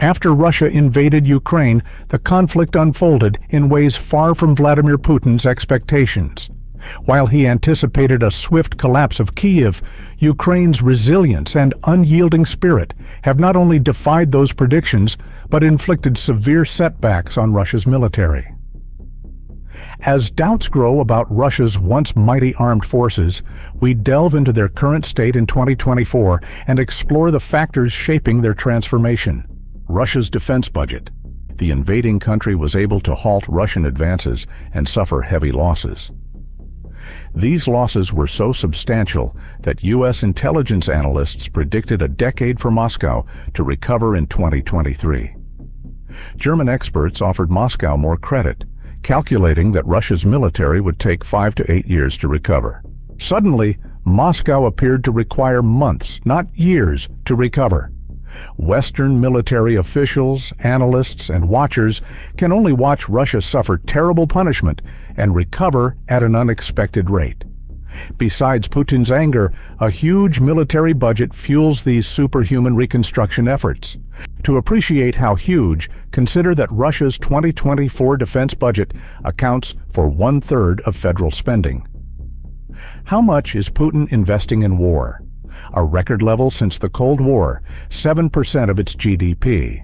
After Russia invaded Ukraine, the conflict unfolded in ways far from Vladimir Putin's expectations. While he anticipated a swift collapse of Kyiv, Ukraine's resilience and unyielding spirit have not only defied those predictions, but inflicted severe setbacks on Russia's military. As doubts grow about Russia's once mighty armed forces, we delve into their current state in 2024 and explore the factors shaping their transformation. Russia's defense budget. The invading country was able to halt Russian advances and suffer heavy losses. These losses were so substantial that U.S. intelligence analysts predicted a decade for Moscow to recover in 2023. German experts offered Moscow more credit, calculating that Russia's military would take 5 to 8 years to recover. Suddenly, Moscow appeared to require months, not years, to recover. Western military officials, analysts, and watchers can only watch Russia suffer terrible punishment and recover at an unexpected rate. Besides Putin's anger, a huge military budget fuels these superhuman reconstruction efforts. To appreciate how huge, consider that Russia's 2024 defense budget accounts for 1/3 of federal spending. How much is Putin investing in war? A record level since the Cold War, 7% of its GDP.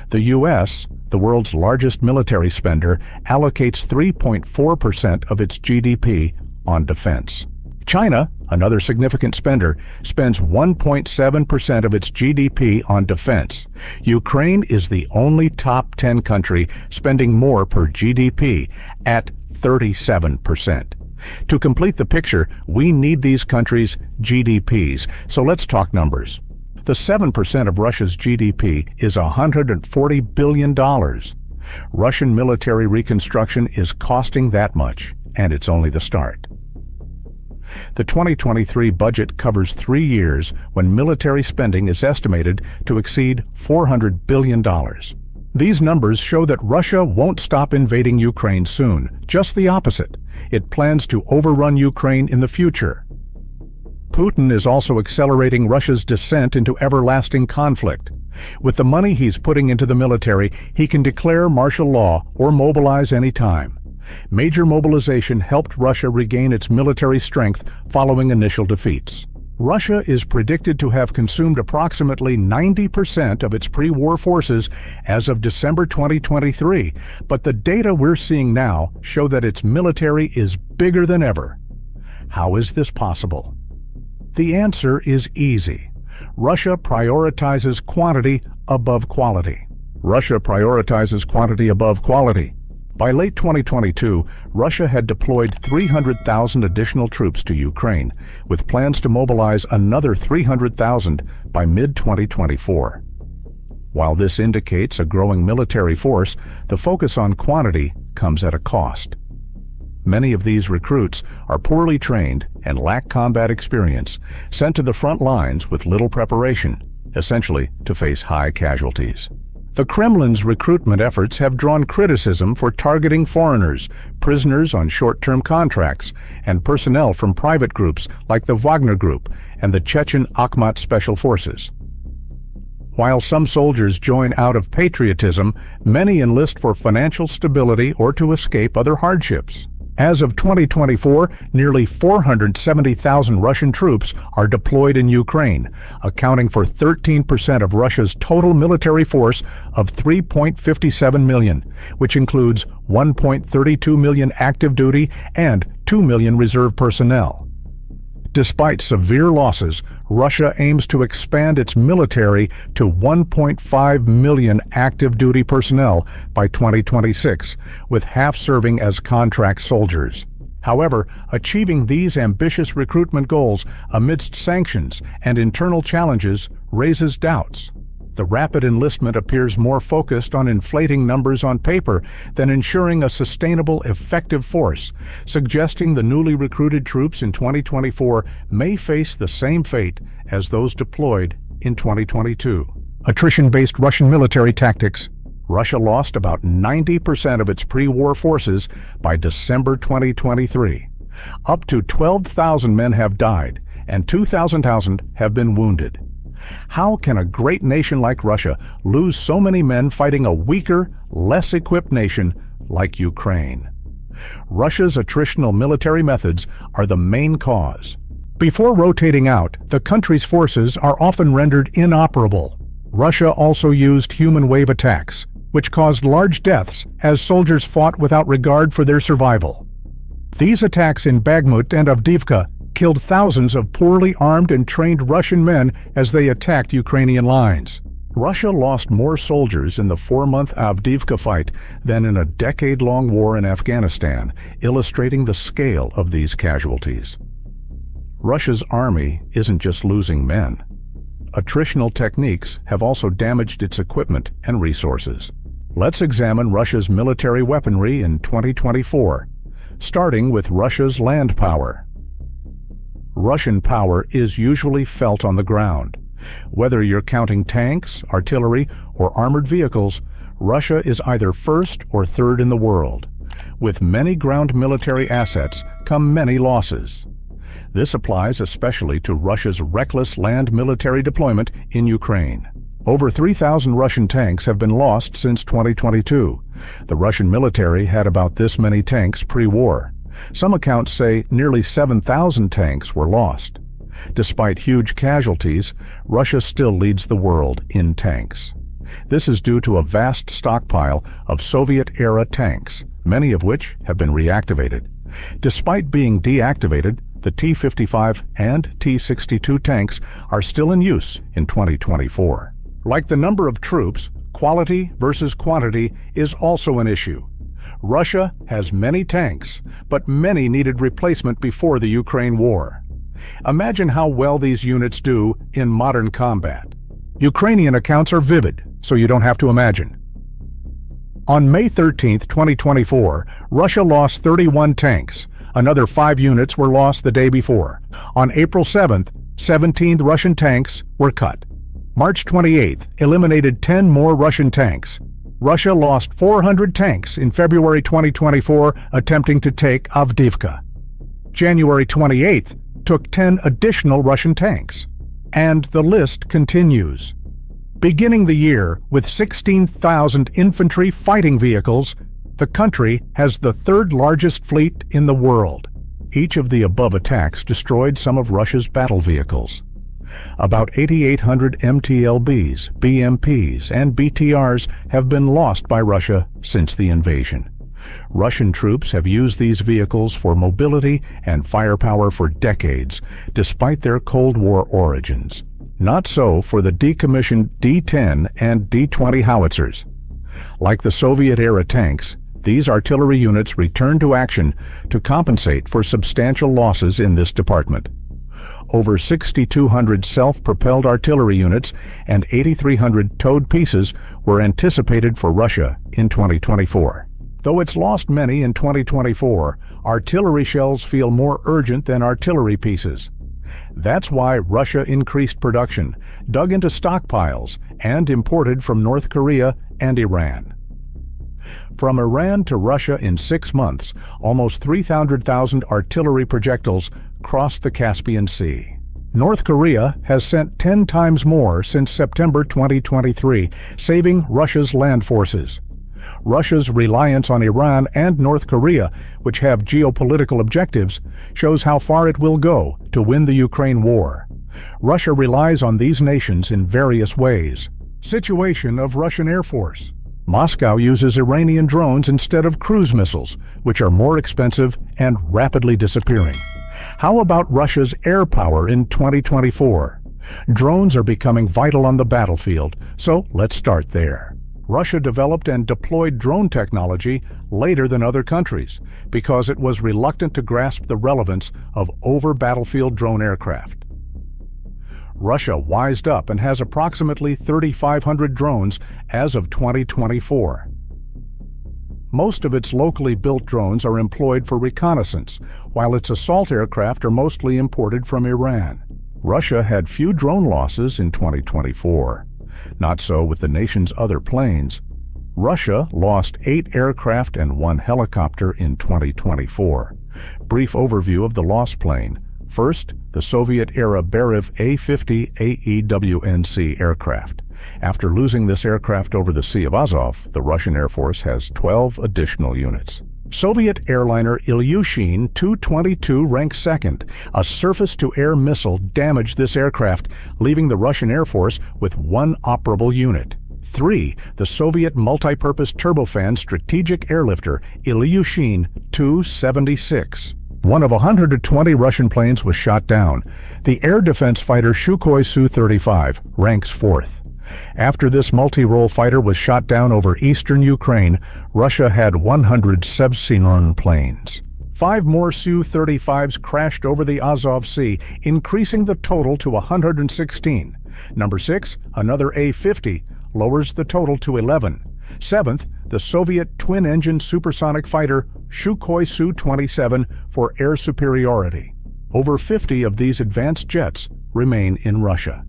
The U.S., the world's largest military spender, allocates 3.4% of its GDP on defense. China, another significant spender, spends 1.7% of its GDP on defense. Ukraine is the only top 10 country spending more per GDP at 37%. To complete the picture, we need these countries' GDPs, so let's talk numbers. The 7% of Russia's GDP is $140 billion. Russian military reconstruction is costing that much, and it's only the start. The 2023 budget covers 3 years when military spending is estimated to exceed $400 billion. These numbers show that Russia won't stop invading Ukraine soon, just the opposite. It plans to overrun Ukraine in the future. Putin is also accelerating Russia's descent into everlasting conflict. With the money he's putting into the military, he can declare martial law or mobilize any time. Major mobilization helped Russia regain its military strength following initial defeats. Russia is predicted to have consumed approximately 90% of its pre-war forces as of December 2023, but the data we're seeing now show that its military is bigger than ever. How is this possible? The answer is easy. Russia prioritizes quantity above quality. Russia prioritizes quantity above quality. By late 2022, Russia had deployed 300,000 additional troops to Ukraine, with plans to mobilize another 300,000 by mid-2024. While this indicates a growing military force, the focus on quantity comes at a cost. Many of these recruits are poorly trained and lack combat experience, sent to the front lines with little preparation, essentially to face high casualties. The Kremlin's recruitment efforts have drawn criticism for targeting foreigners, prisoners on short-term contracts, and personnel from private groups like the Wagner Group and the Chechen Akhmat Special Forces. While some soldiers join out of patriotism, many enlist for financial stability or to escape other hardships. As of 2024, nearly 470,000 Russian troops are deployed in Ukraine, accounting for 13% of Russia's total military force of 3.57 million, which includes 1.32 million active duty and 2 million reserve personnel. Despite severe losses, Russia aims to expand its military to 1.5 million active duty personnel by 2026, with half serving as contract soldiers. However, achieving these ambitious recruitment goals amidst sanctions and internal challenges raises doubts. The rapid enlistment appears more focused on inflating numbers on paper than ensuring a sustainable, effective force, suggesting the newly recruited troops in 2024 may face the same fate as those deployed in 2022. Attrition-based Russian military tactics. Russia lost about 90% of its pre-war forces by December 2023. Up to 12,000 men have died, and 2,000 have been wounded. How can a great nation like Russia lose so many men fighting a weaker, less equipped nation like Ukraine? Russia's attritional military methods are the main cause. Before rotating out, the country's forces are often rendered inoperable. Russia also used human wave attacks, which caused large deaths as soldiers fought without regard for their survival. These attacks in Bakhmut and Avdiivka killed thousands of poorly armed and trained Russian men as they attacked Ukrainian lines. Russia lost more soldiers in the 4-month Avdiivka fight than in a decade-long war in Afghanistan, illustrating the scale of these casualties. Russia's army isn't just losing men. Attritional techniques have also damaged its equipment and resources. Let's examine Russia's military weaponry in 2024, starting with Russia's land power. Russian power is usually felt on the ground. Whether you're counting tanks, artillery, or armored vehicles, Russia is either first or third in the world. With many ground military assets come many losses. This applies especially to Russia's reckless land military deployment in Ukraine. Over 3,000 Russian tanks have been lost since 2022. The Russian military had about this many tanks pre-war. Some accounts say nearly 7,000 tanks were lost. Despite huge casualties, Russia still leads the world in tanks. This is due to a vast stockpile of Soviet-era tanks, many of which have been reactivated. Despite being deactivated, the T-55 and T-62 tanks are still in use in 2024. Like the number of troops, quality versus quantity is also an issue. Russia has many tanks, but many needed replacement before the Ukraine war. Imagine how well these units do in modern combat. Ukrainian accounts are vivid, so you don't have to imagine. On May 13, 2024, Russia lost 31 tanks. Another 5 units were lost the day before. On April 7th, 17 Russian tanks were cut. March 28th eliminated 10 more Russian tanks. Russia lost 400 tanks in February 2024 attempting to take Avdiivka. January 28th took 10 additional Russian tanks. And the list continues. Beginning the year with 16,000 infantry fighting vehicles, the country has the third largest fleet in the world. Each of the above attacks destroyed some of Russia's battle vehicles. About 8,800 MTLBs, BMPs, and BTRs have been lost by Russia since the invasion. Russian troops have used these vehicles for mobility and firepower for decades, despite their Cold War origins. Not so for the decommissioned D-10 and D-20 howitzers. Like the Soviet-era tanks, these artillery units returned to action to compensate for substantial losses in this department. Over 6,200 self-propelled artillery units and 8,300 towed pieces were anticipated for Russia in 2024. Though it's lost many in 2024, artillery shells feel more urgent than artillery pieces. That's why Russia increased production, dug into stockpiles, and imported from North Korea and Iran. From Iran to Russia in 6 months, almost 300,000 artillery projectiles crossed the Caspian Sea. North Korea has sent 10 times more since September 2023, saving Russia's land forces. Russia's reliance on Iran and North Korea, which have geopolitical objectives, shows how far it will go to win the Ukraine war. Russia relies on these nations in various ways. Situation of Russian Air Force. Moscow uses Iranian drones instead of cruise missiles, which are more expensive and rapidly disappearing. How about Russia's air power in 2024? Drones are becoming vital on the battlefield, so let's start there. Russia developed and deployed drone technology later than other countries because it was reluctant to grasp the relevance of over-battlefield drone aircraft. Russia wised up and has approximately 3,500 drones as of 2024. Most of its locally built drones are employed for reconnaissance, while its assault aircraft are mostly imported from Iran. Russia had few drone losses in 2024. Not so with the nation's other planes. Russia lost 8 aircraft and 1 helicopter in 2024. Brief overview of the lost plane, First, the Soviet-era Berev A-50 AEWNC aircraft. After losing this aircraft over the Sea of Azov, the Russian Air Force has 12 additional units. Soviet airliner Ilyushin Tu-22 ranks second. A surface-to-air missile damaged this aircraft, leaving the Russian Air Force with one operable unit. 3. The Soviet multi-purpose turbofan strategic airlifter Ilyushin Tu-76. One of 120 Russian planes was shot down. The air defense fighter Sukhoi Su-35 ranks fourth. After this multi-role fighter was shot down over eastern Ukraine, Russia had 100 Sevsinon planes. 5 more Su-35s crashed over the Azov Sea, increasing the total to 116. Number 6, another A-50, lowers the total to 11. 7th, the Soviet twin-engine supersonic fighter Sukhoi Su-27 for air superiority. Over 50 of these advanced jets remain in Russia.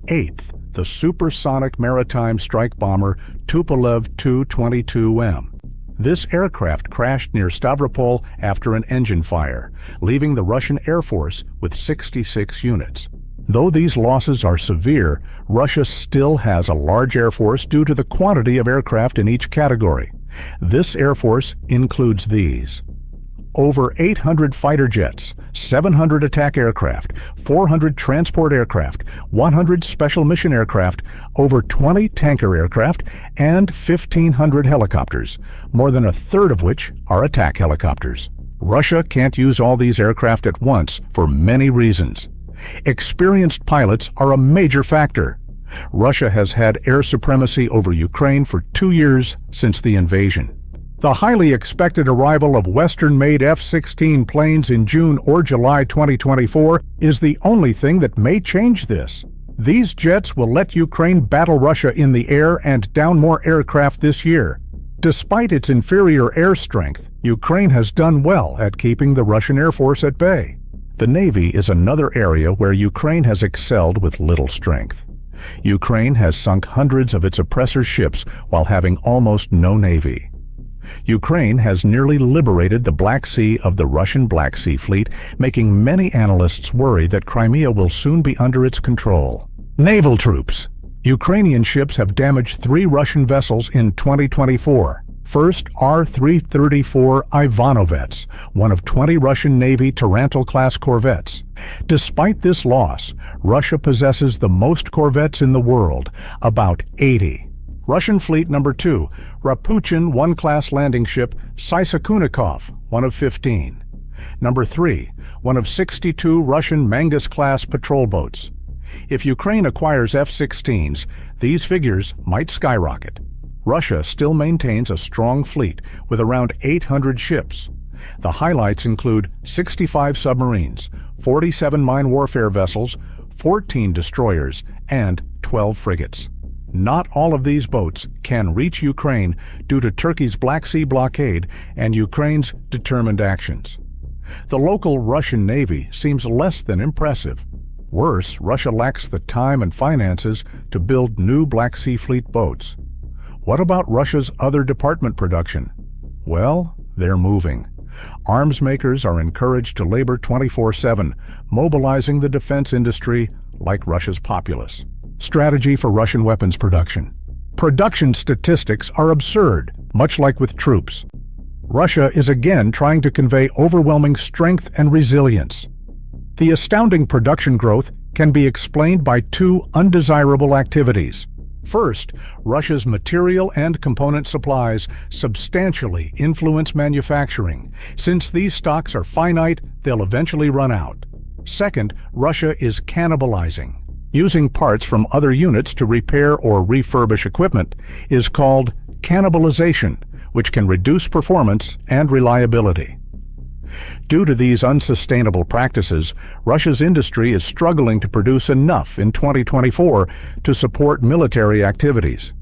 8th, the supersonic maritime strike bomber Tupolev Tu-22M. This aircraft crashed near Stavropol after an engine fire, leaving the Russian Air Force with 66 units. Though these losses are severe, Russia still has a large air force due to the quantity of aircraft in each category. This air force includes these: over 800 fighter jets, 700 attack aircraft, 400 transport aircraft, 100 special mission aircraft, over 20 tanker aircraft, and 1,500 helicopters, more than a third of which are attack helicopters. Russia can't use all these aircraft at once for many reasons. Experienced pilots are a major factor. Russia has had air supremacy over Ukraine for 2 years since the invasion. The highly expected arrival of Western-made F-16 planes in June or July 2024 is the only thing that may change this. These jets will let Ukraine battle Russia in the air and down more aircraft this year. Despite its inferior air strength, Ukraine has done well at keeping the Russian Air Force at bay. The Navy is another area where Ukraine has excelled with little strength. Ukraine has sunk hundreds of its oppressors' ships while having almost no navy. Ukraine has nearly liberated the Black Sea of the Russian Black Sea Fleet, making many analysts worry that Crimea will soon be under its control. Naval Troops. Ukrainian ships have damaged 3 Russian vessels in 2024. First, R-334 Ivanovets, one of 20 Russian Navy Tarantul-class corvettes. Despite this loss, Russia possesses the most corvettes in the world, about 80. Russian Fleet Number 2, Raputin 1-class landing ship Sysakunikov, one of 15. Number 3, one of 62 Russian Mangus-class patrol boats. If Ukraine acquires F-16s, these figures might skyrocket. Russia still maintains a strong fleet with around 800 ships. The highlights include 65 submarines, 47 mine warfare vessels, 14 destroyers, and 12 frigates. Not all of these boats can reach Ukraine due to Turkey's Black Sea blockade and Ukraine's determined actions. The local Russian Navy seems less than impressive. Worse, Russia lacks the time and finances to build new Black Sea Fleet boats. What about Russia's other department production? Well, they're moving. Arms makers are encouraged to labor 24/7, mobilizing the defense industry like Russia's populace. Strategy for Russian weapons production. Production statistics are absurd, much like with troops. Russia is again trying to convey overwhelming strength and resilience. The astounding production growth can be explained by 2 undesirable activities. First, Russia's material and component supplies substantially influence manufacturing. Since these stocks are finite, they'll eventually run out. Second, Russia is cannibalizing. Using parts from other units to repair or refurbish equipment is called cannibalization, which can reduce performance and reliability. Due to these unsustainable practices, Russia's industry is struggling to produce enough in 2024 to support military activities.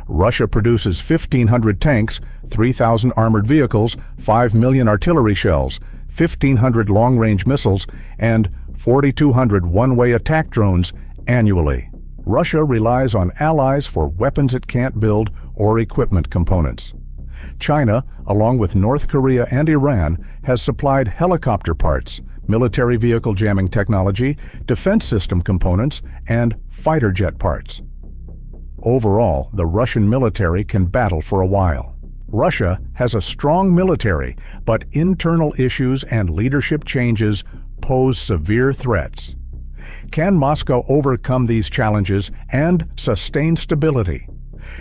Russia produces 1,500 tanks, 3,000 armored vehicles, 5 million artillery shells, 1,500 long-range missiles, and 4,200 one-way attack drones annually. Russia relies on allies for weapons it can't build or equipment components. China, along with North Korea and Iran, has supplied helicopter parts, military vehicle jamming technology, defense system components, and fighter jet parts. Overall, the Russian military can battle for a while. Russia has a strong military, but internal issues and leadership changes pose severe threats. Can Moscow overcome these challenges and sustain stability?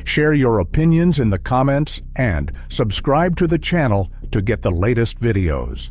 Share your opinions in the comments and subscribe to the channel to get the latest videos.